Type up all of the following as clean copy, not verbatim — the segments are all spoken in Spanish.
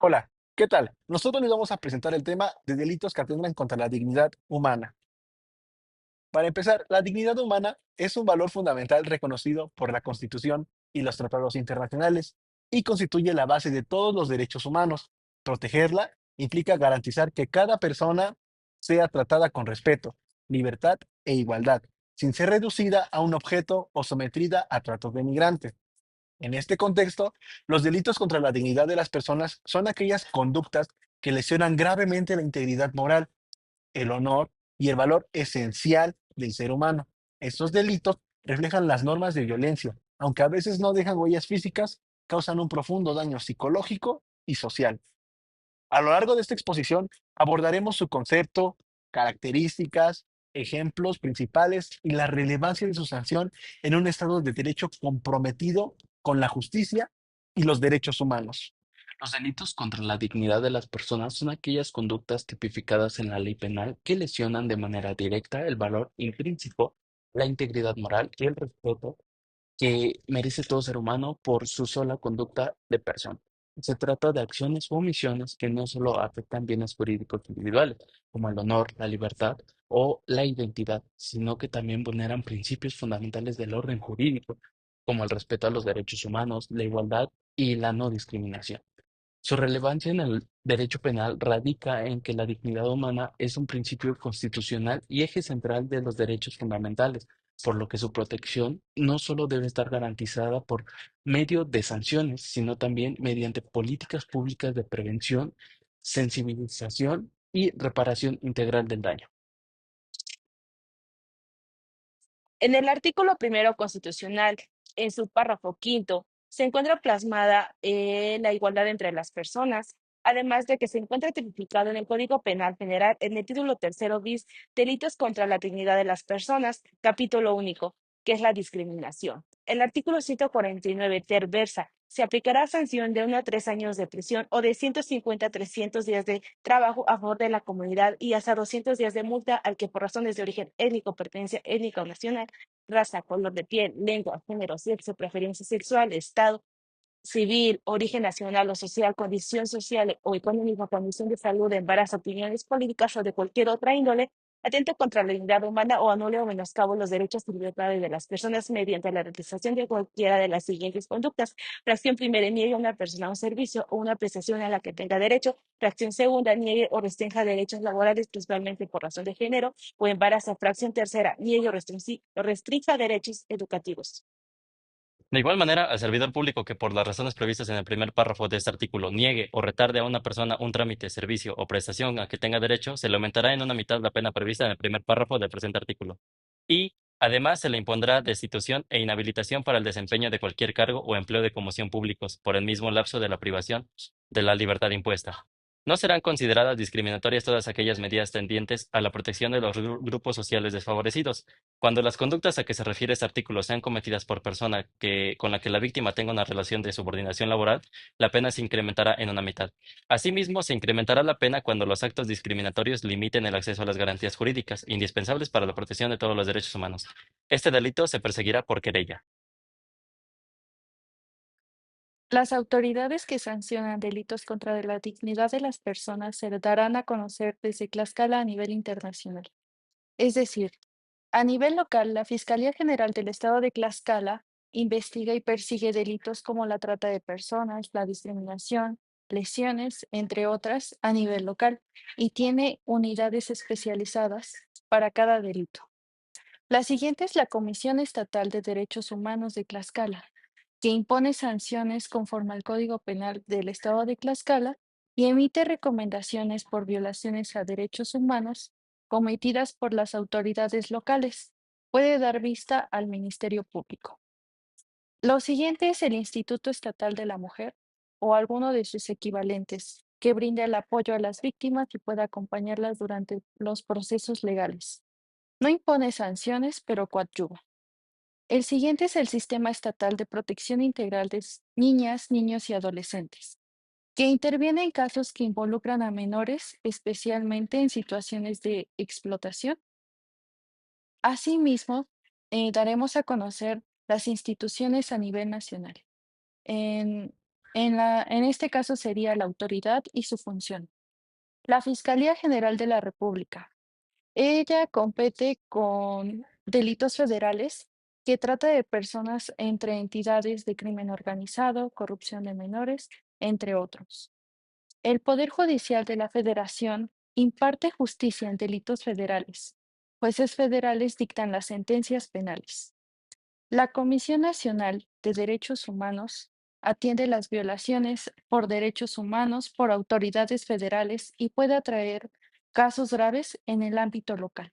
Hola, ¿qué tal? Nosotros les vamos a presentar el tema de delitos que atentan contra la dignidad humana. Para empezar, la dignidad humana es un valor fundamental reconocido por la Constitución y los tratados internacionales y constituye la base de todos los derechos humanos. Protegerla implica garantizar que cada persona sea tratada con respeto, libertad e igualdad, sin ser reducida a un objeto o sometida a tratos denigrantes. En este contexto, los delitos contra la dignidad de las personas son aquellas conductas que lesionan gravemente la integridad moral, el honor y el valor esencial del ser humano. Estos delitos reflejan las normas de violencia, aunque a veces no dejan huellas físicas, causan un profundo daño psicológico y social. A lo largo de esta exposición abordaremos su concepto, características, ejemplos principales y la relevancia de su sanción en un Estado de Derecho comprometido con la justicia y los derechos humanos. Los delitos contra la dignidad de las personas son aquellas conductas tipificadas en la ley penal que lesionan de manera directa el valor intrínseco, la integridad moral y el respeto que merece todo ser humano por su sola conducta de persona. Se trata de acciones o omisiones que no solo afectan bienes jurídicos individuales, como el honor, la libertad o la identidad, sino que también vulneran principios fundamentales del orden jurídico, como el respeto a los derechos humanos, la igualdad y la no discriminación. Su relevancia en el derecho penal radica en que la dignidad humana es un principio constitucional y eje central de los derechos fundamentales, por lo que su protección no solo debe estar garantizada por medio de sanciones, sino también mediante políticas públicas de prevención, sensibilización y reparación integral del daño. En el artículo primero constitucional, en su párrafo quinto, se encuentra plasmada la igualdad entre las personas, además de que se encuentra tipificado en el Código Penal General en el título tercero bis, delitos contra la dignidad de las personas, capítulo único, que es la discriminación. El artículo 149 ter versa, se aplicará sanción de 1 a 3 años de prisión o de 150 a 300 días de trabajo a favor de la comunidad y hasta 200 días de multa al que por razones de origen étnico, pertenencia étnica o nacional, raza, color de piel, lengua, género, sexo, preferencia sexual, estado civil, origen nacional o social, condición social o económica, condición de salud, embarazo, opiniones políticas o de cualquier otra índole, atenta contra la dignidad humana o anule o menoscabo los derechos y libertades de las personas mediante la realización de cualquiera de las siguientes conductas. Fracción primera, niegue a una persona un servicio o una prestación a la que tenga derecho. Fracción segunda, niegue o restrinja derechos laborales, principalmente por razón de género o embarazo. Fracción tercera, niegue o restrinja derechos educativos. De igual manera, al servidor público que por las razones previstas en el primer párrafo de este artículo niegue o retarde a una persona un trámite, servicio o prestación a que tenga derecho, se le aumentará en una mitad la pena prevista en el primer párrafo del presente artículo. Y, además, se le impondrá destitución e inhabilitación para el desempeño de cualquier cargo o empleo de comisión públicos por el mismo lapso de la privación de la libertad impuesta. No serán consideradas discriminatorias todas aquellas medidas tendientes a la protección de los grupos sociales desfavorecidos, cuando las conductas a que se refiere este artículo sean cometidas por persona con la que la víctima tenga una relación de subordinación laboral, la pena se incrementará en una mitad. Asimismo, se incrementará la pena cuando los actos discriminatorios limiten el acceso a las garantías jurídicas indispensables para la protección de todos los derechos humanos. Este delito se perseguirá por querella. Las autoridades que sancionan delitos contra la dignidad de las personas se darán a conocer desde Tlaxcala a nivel internacional. Es decir, a nivel local, la Fiscalía General del Estado de Tlaxcala investiga y persigue delitos como la trata de personas, la discriminación, lesiones, entre otras, a nivel local, y tiene unidades especializadas para cada delito. La siguiente es la Comisión Estatal de Derechos Humanos de Tlaxcala, que impone sanciones conforme al Código Penal del Estado de Tlaxcala y emite recomendaciones por violaciones a derechos humanos cometidas por las autoridades locales. Puede dar vista al Ministerio Público. Lo siguiente es el Instituto Estatal de la Mujer o alguno de sus equivalentes, que brinda el apoyo a las víctimas y puede acompañarlas durante los procesos legales. No impone sanciones, pero coadyuva. El siguiente es el Sistema Estatal de Protección Integral de Niñas, Niños y Adolescentes, que interviene en casos que involucran a menores, especialmente en situaciones de explotación. Asimismo, daremos a conocer las instituciones a nivel nacional. En este caso sería la autoridad y su función. La Fiscalía General de la República. Ella compete con delitos federales que trata de personas entre entidades de crimen organizado, corrupción de menores, entre otros. El Poder Judicial de la Federación imparte justicia en delitos federales. Jueces federales dictan las sentencias penales. La Comisión Nacional de Derechos Humanos atiende las violaciones por derechos humanos por autoridades federales y puede atraer casos graves en el ámbito local.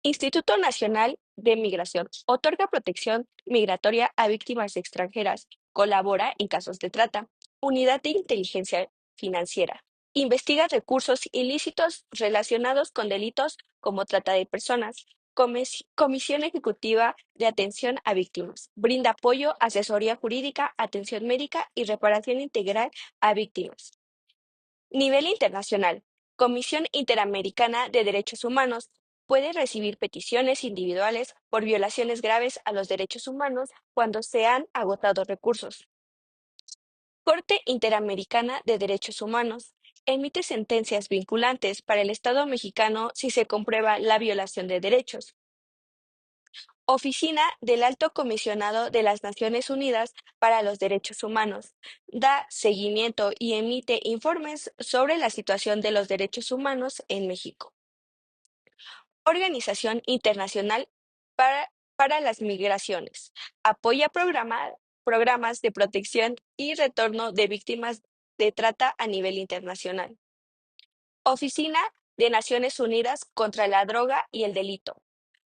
Instituto Nacional de Migración otorga protección migratoria a víctimas extranjeras, colabora en casos de trata. Unidad de Inteligencia Financiera. Investiga recursos ilícitos relacionados con delitos como trata de personas. Comisión Ejecutiva de Atención a Víctimas. Brinda apoyo, asesoría jurídica, atención médica y reparación integral a víctimas. Nivel internacional. Comisión Interamericana de Derechos Humanos puede recibir peticiones individuales por violaciones graves a los derechos humanos cuando se han agotado recursos. Corte Interamericana de Derechos Humanos emite sentencias vinculantes para el Estado mexicano si se comprueba la violación de derechos. Oficina del Alto Comisionado de las Naciones Unidas para los Derechos Humanos. Da seguimiento y emite informes sobre la situación de los derechos humanos en México. Organización Internacional para las Migraciones. Apoya programas de protección y retorno de víctimas de trata a nivel internacional. Oficina de Naciones Unidas contra la Droga y el Delito.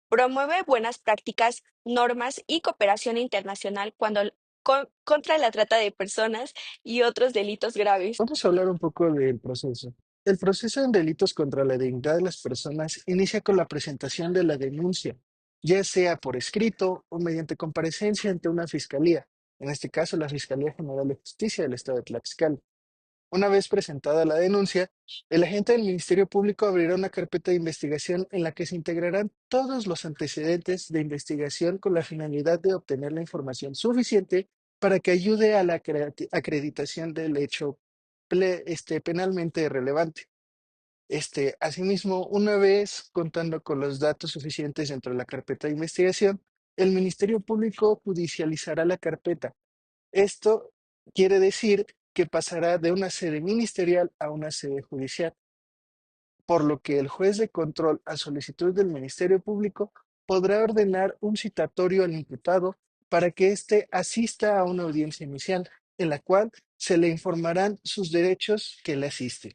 Promueve buenas prácticas, normas y cooperación internacional contra la trata de personas y otros delitos graves. Vamos a hablar un poco del proceso. El proceso en delitos contra la dignidad de las personas inicia con la presentación de la denuncia, ya sea por escrito o mediante comparecencia ante una fiscalía, en este caso la Fiscalía General de Justicia del Estado de Tlaxcala. Una vez presentada la denuncia, el agente del Ministerio Público abrirá una carpeta de investigación en la que se integrarán todos los antecedentes de investigación con la finalidad de obtener la información suficiente para que ayude a la acreditación del hecho penalmente relevante. Asimismo, una vez contando con los datos suficientes dentro de la carpeta de investigación, el Ministerio Público judicializará la carpeta. Esto quiere decir que pasará de una sede ministerial a una sede judicial, por lo que el juez de control, a solicitud del Ministerio Público, podrá ordenar un citatorio al imputado para que éste asista a una audiencia inicial, en la cual se le informarán sus derechos que le asisten.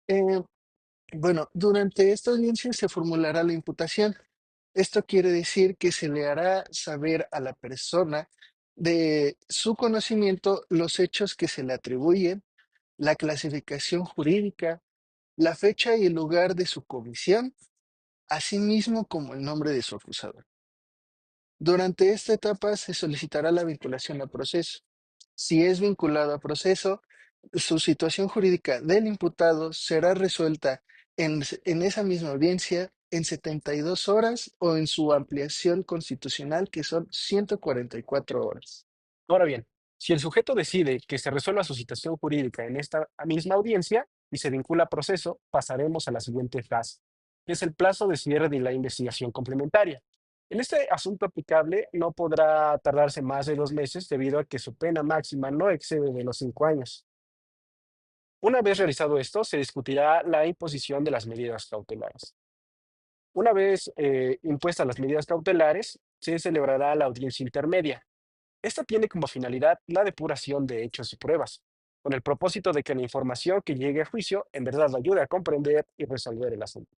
Eh, durante esta audiencia se formulará la imputación. Esto quiere decir que se le hará saber a la persona de su conocimiento los hechos que se le atribuyen, la clasificación jurídica, la fecha y el lugar de su comisión, así mismo como el nombre de su acusador. Durante esta etapa se solicitará la vinculación a proceso. Si es vinculado a proceso, su situación jurídica del imputado será resuelta en esa misma audiencia en 72 horas o en su ampliación constitucional, que son 144 horas. Ahora bien, si el sujeto decide que se resuelva su situación jurídica en esta misma audiencia y se vincula a proceso, pasaremos a la siguiente fase, que es el plazo de cierre de la investigación complementaria. En este asunto aplicable no podrá tardarse más de 2 meses debido a que su pena máxima no excede de los 5 años. Una vez realizado esto, se discutirá la imposición de las medidas cautelares. Una vez impuestas las medidas cautelares, se celebrará la audiencia intermedia. Esta tiene como finalidad la depuración de hechos y pruebas, con el propósito de que la información que llegue a juicio en verdad ayude a comprender y resolver el asunto.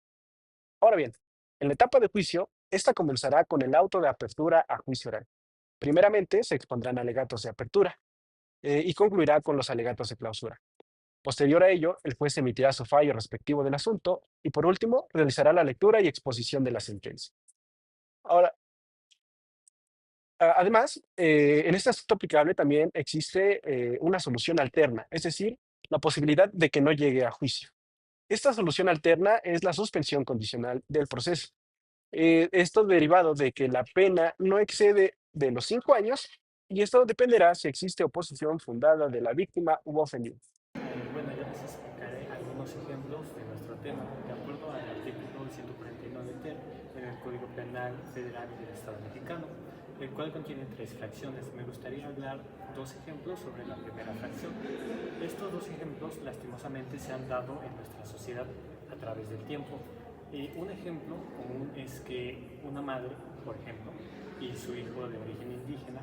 Ahora bien, en la etapa de juicio, esta comenzará con el auto de apertura a juicio oral. Primeramente, se expondrán alegatos de apertura y concluirá con los alegatos de clausura. Posterior a ello, el juez emitirá su fallo respectivo del asunto y, por último, realizará la lectura y exposición de la sentencia. Ahora, además, en este asunto aplicable también existe una solución alterna, es decir, la posibilidad de que no llegue a juicio. Esta solución alterna es la suspensión condicional del proceso. Esto derivado de que la pena no excede de los 5 años y esto dependerá si existe oposición fundada de la víctima u ofendido. Bueno, yo les explicaré algunos ejemplos de nuestro tema de acuerdo al artículo 149 ter en el Código Penal Federal del Estado Mexicano, el cual contiene 3 fracciones. Me gustaría hablar 2 ejemplos sobre la primera fracción. Estos 2 ejemplos lastimosamente se han dado en nuestra sociedad a través del tiempo. Un ejemplo común es que una madre, por ejemplo, y su hijo de origen indígena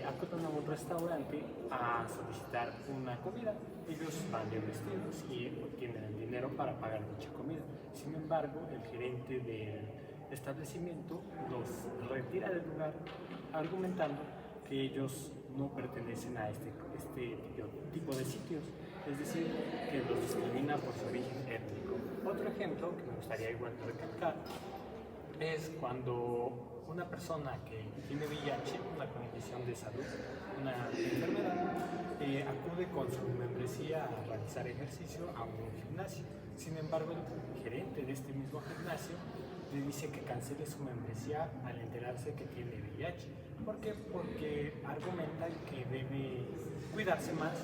acuden a un restaurante a solicitar una comida. Ellos van bien vestidos y obtienen el dinero para pagar dicha comida. Sin embargo, el gerente del establecimiento los retira del lugar argumentando que ellos no pertenecen a este tipo de sitios, es decir, que los discrimina por su origen étnico. Otro ejemplo que me gustaría igual recalcar es cuando una persona que tiene VIH, una condición de salud, una enfermedad, acude con su membresía a realizar ejercicio a un gimnasio. Sin embargo, el gerente de este mismo gimnasio le dice que cancele su membresía al enterarse que tiene VIH. ¿Por qué? Porque argumenta que debe cuidarse más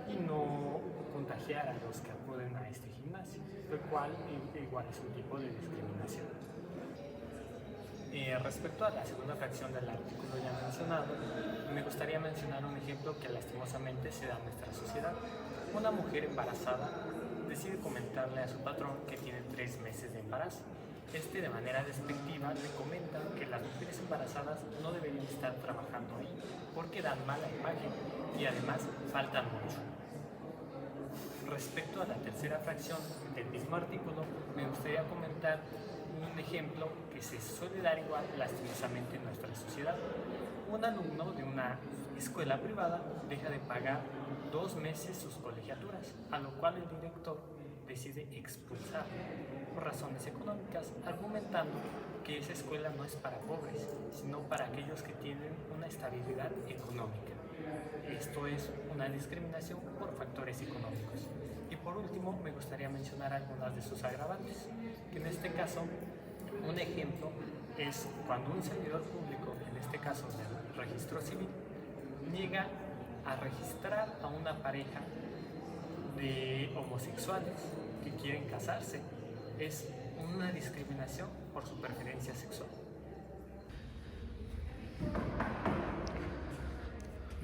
y no contagiar a los que acuden a este gimnasio, lo cual igual es un tipo de discriminación. Respecto a la segunda fracción del artículo ya mencionado, me gustaría mencionar un ejemplo que lastimosamente se da en nuestra sociedad. Una mujer embarazada decide comentarle a su patrón que tiene 3 meses de embarazo. De manera despectiva le comenta que las mujeres embarazadas no deberían estar trabajando ahí porque dan mala imagen y además faltan mucho. Respecto a la tercera fracción del mismo artículo, me gustaría comentar un ejemplo que se suele dar igual lastimosamente en nuestra sociedad. Un alumno de una escuela privada deja de pagar 2 meses sus colegiaturas, a lo cual el director decide expulsarlo por razones económicas, argumentando que esa escuela no es para pobres, sino para aquellos que tienen una estabilidad económica. Esto es una discriminación por factores económicos. Y por último, me gustaría mencionar algunas de sus agravantes, que en este caso, un ejemplo es cuando un servidor público, en este caso del registro civil, niega a registrar a una pareja de homosexuales que quieren casarse. Es una discriminación por su preferencia sexual.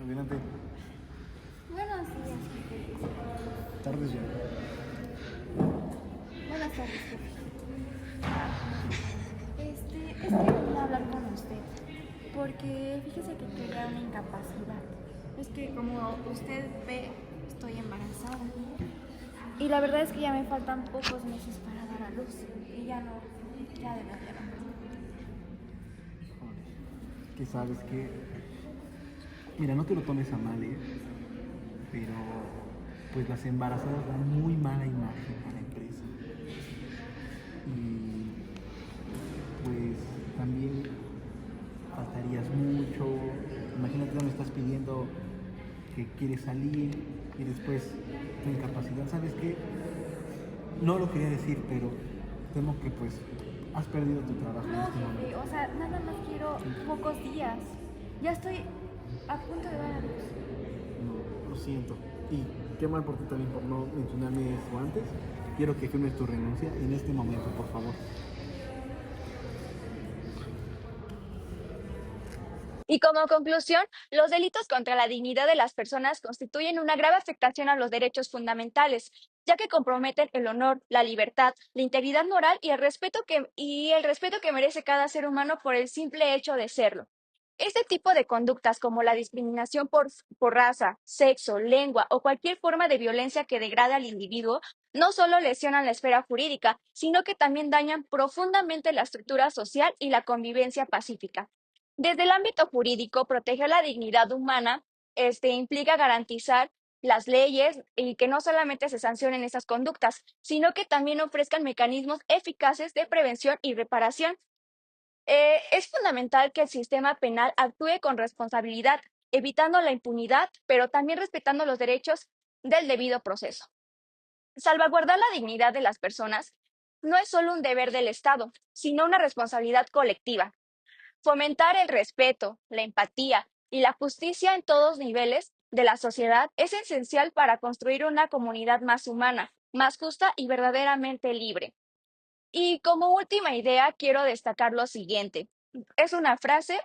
Adelante. Buenos días, jefe. Tardes ya. Buenas tardes, jefe. Es que quería hablar con usted, porque fíjese que quería una incapacidad. Es que como usted ve, estoy embarazada. Y la verdad es que ya me faltan pocos meses para dar a luz. Y ya debería dar. Que sabes que, mira, no te lo tomes a mal, pero pues las embarazadas dan muy mala imagen a la empresa. Y pues también faltarías mucho. Imagínate que me estás pidiendo que quieres salir y después tu incapacidad. ¿Sabes qué? No lo quería decir, pero temo que pues has perdido tu trabajo en No, este momento. jefe, o sea, nada más quiero pocos días. Ya estoy a punto de dar a luz. No, lo siento. Y qué mal por ti también por no mencionarme eso antes. Quiero que firmes tu renuncia en este momento, por favor. Y como conclusión, los delitos contra la dignidad de las personas constituyen una grave afectación a los derechos fundamentales, ya que comprometen el honor, la libertad, la integridad moral y el respeto que merece cada ser humano por el simple hecho de serlo. Este tipo de conductas, como la discriminación por raza, sexo, lengua o cualquier forma de violencia que degrade al individuo, no solo lesionan la esfera jurídica, sino que también dañan profundamente la estructura social y la convivencia pacífica. Desde el ámbito jurídico, proteger la dignidad humana, implica garantizar las leyes y que no solamente se sancionen esas conductas, sino que también ofrezcan mecanismos eficaces de prevención y reparación. Es fundamental que el sistema penal actúe con responsabilidad, evitando la impunidad, pero también respetando los derechos del debido proceso. Salvaguardar la dignidad de las personas no es solo un deber del Estado, sino una responsabilidad colectiva. Fomentar el respeto, la empatía y la justicia en todos niveles de la sociedad es esencial para construir una comunidad más humana, más justa y verdaderamente libre. Y como última idea, quiero destacar lo siguiente. Es una frase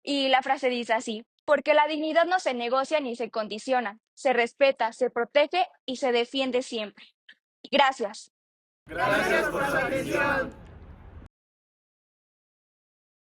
y la frase dice así: porque la dignidad no se negocia ni se condiciona, se respeta, se protege y se defiende siempre. Gracias. Gracias por su atención.